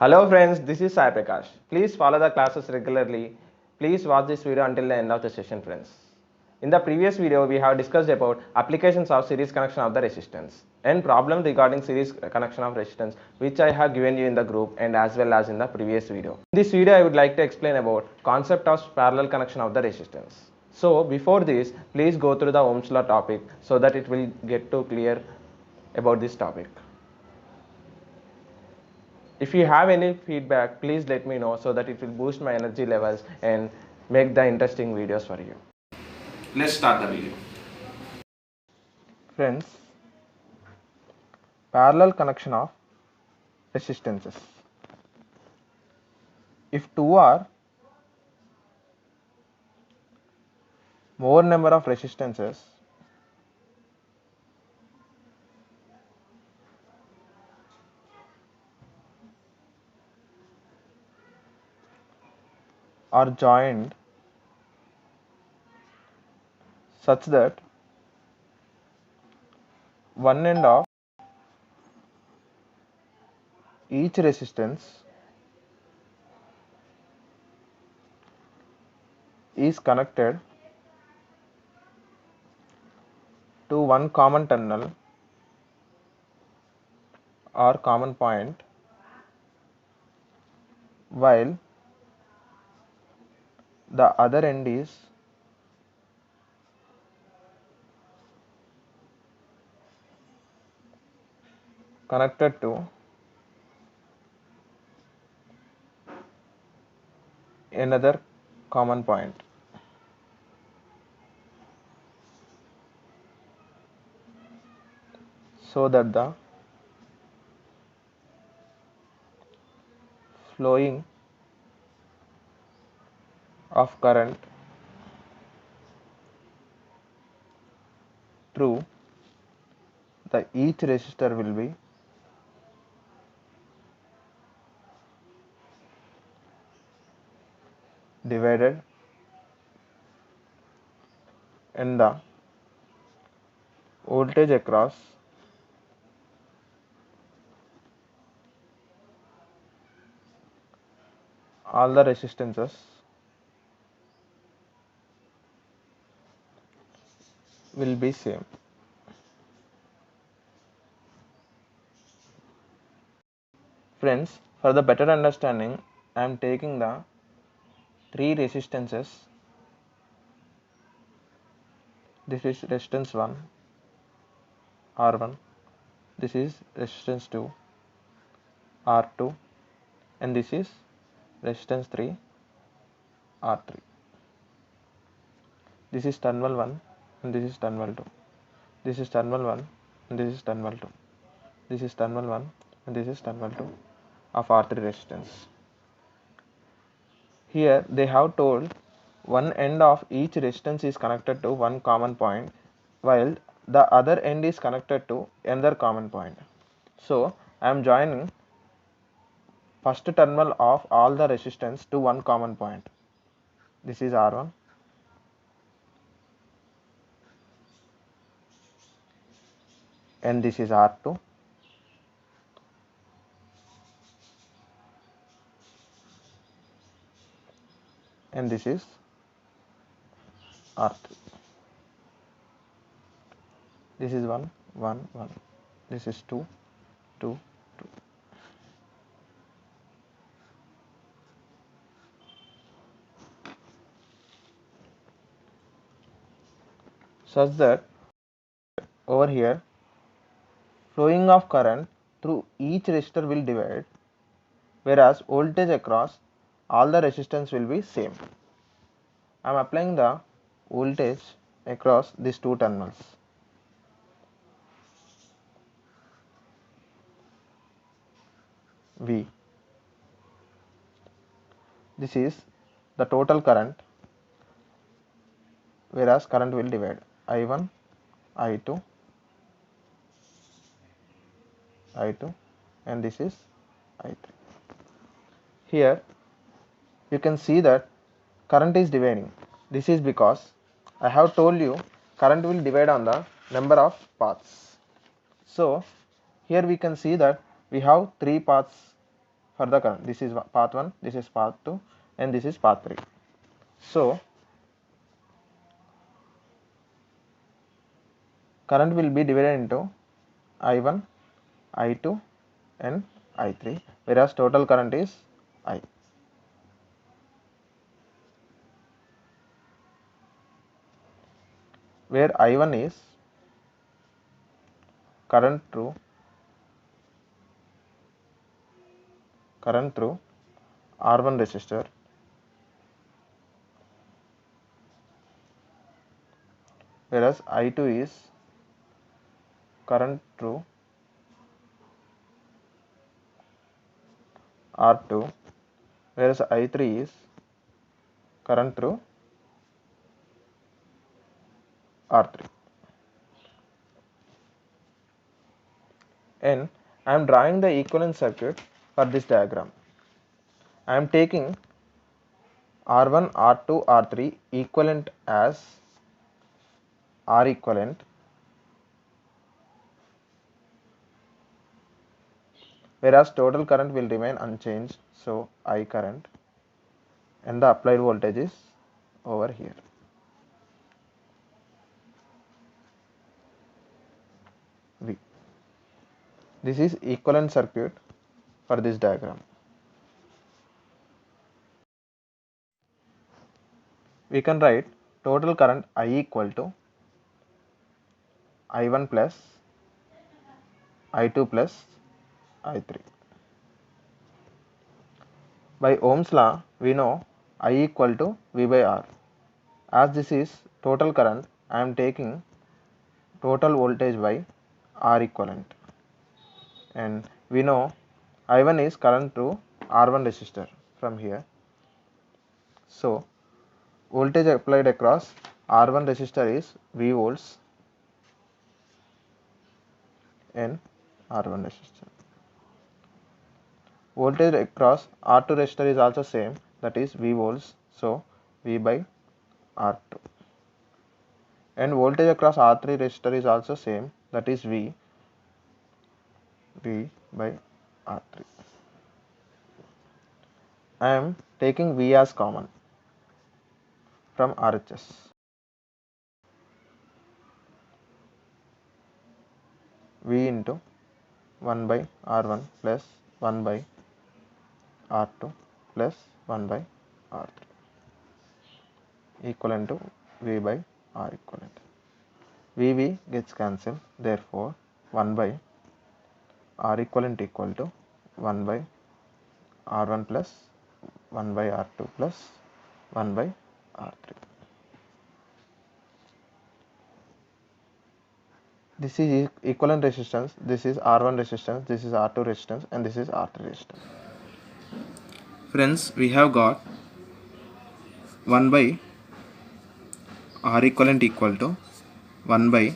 Hello friends, this is Sai Prakash. Please follow the classes regularly. Please watch this video until the end of the session friends. In the previous video, we have discussed about applications of series connection of the resistance and problem regarding series connection of resistance, which I have given you in the group and as well as in the previous video. In this video, I would like to explain about concept of parallel connection of the resistance. So before this, please go through the Ohm's law topic so that it will get to clear about this topic. If you have any feedback, please let me know so that it will boost my energy levels and make the interesting videos for you. Let's start the video. Friends, parallel connection of resistances. If two are more number of resistances are joined such that one end of each resistance is connected to one common terminal or common point, while the other end is connected to another common point. So that the flowing of current through the each resistor will be divided and the voltage across all the resistances will be same. Friends, for the better understanding, I am taking the three resistances. This is resistance 1, R1. This is resistance 2, R2. And this is resistance 3, R3. This is terminal 1 and this is terminal 2. This is terminal 1 and this is terminal 2. This is terminal 1 and this is terminal 2 of R3 resistance. Here they have told one end of each resistance is connected to one common point, while the other end is connected to another common point. So I am joining first terminal of all the resistance to one common point. This is R1. And this is R2. And this is R3. This is 1, 1, 1. This is 2, 2, 2. Such that over here flowing of current through each resistor will divide, whereas voltage across all the resistance will be same. I am applying the voltage across these two terminals. V. This is the total current, whereas current will divide I1, I2, I2, and this is I3. Here you can see that current is dividing. This is because I have told you current will divide on the number of paths. So here we can see that we have three paths for the current. This is path 1, this is path 2, and this is path 3. So current will be divided into I1, I2 and I3, whereas total current is I. Where I1 is current through R1 resistor, whereas I2 is current through R2, whereas I3 is current through R3. And I am drawing the equivalent circuit for this diagram. I am taking R1, R2, R3 equivalent as R equivalent, whereas total current will remain unchanged, so I current, and the applied voltage is over here. V. This is equivalent circuit for this diagram. We can write total current I equal to I1 plus I2 plus I3. By Ohm's law, we know I equal to V by R. As this is total current, I am taking total voltage by R equivalent. And we know I1 is current through R1 resistor from here. So voltage applied across R1 resistor is V volts in R1 resistor. Voltage across R2 resistor is also same, that is V volts, so V by R2. And voltage across R3 resistor is also same, that is V by R3. I am taking V as common from RHS. V into 1 by R1 plus 1 by R2 plus 1 by R3 equivalent to V by R equivalent. VV gets cancelled, therefore 1 by R equivalent equal to 1 by R1 plus 1 by R2 plus 1 by R3. This is equivalent resistance, this is R1 resistance, this is R2 resistance, and this is R3 resistance. Friends, we have got 1 by R equivalent equal to 1 by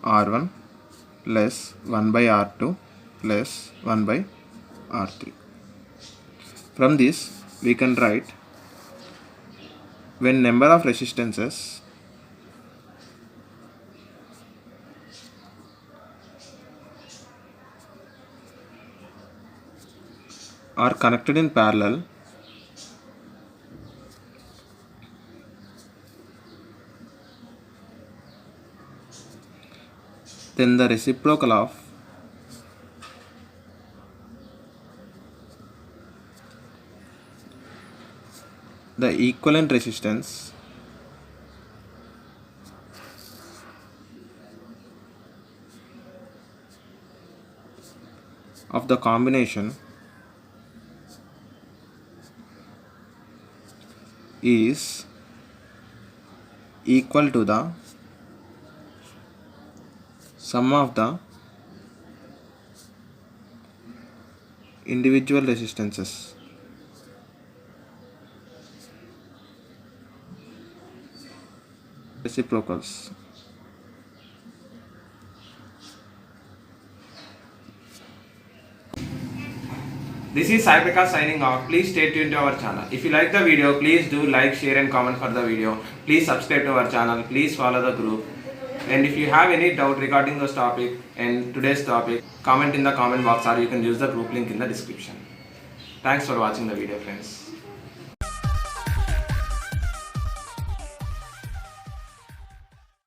R1 plus 1 by R2 plus 1 by R3. From this we can write, when number of resistances are connected in parallel, then the reciprocal of the equivalent resistance of the combination is equal to the sum of the individual resistances. Reciprocals. This is Sai Prakash signing off. Please stay tuned to our channel. If you like the video, please do like, share and comment for the video. Please subscribe to our channel. Please follow the group. And if you have any doubt regarding this topic and today's topic, comment in the comment box, or you can use the group link in the description. Thanks for watching the video, friends.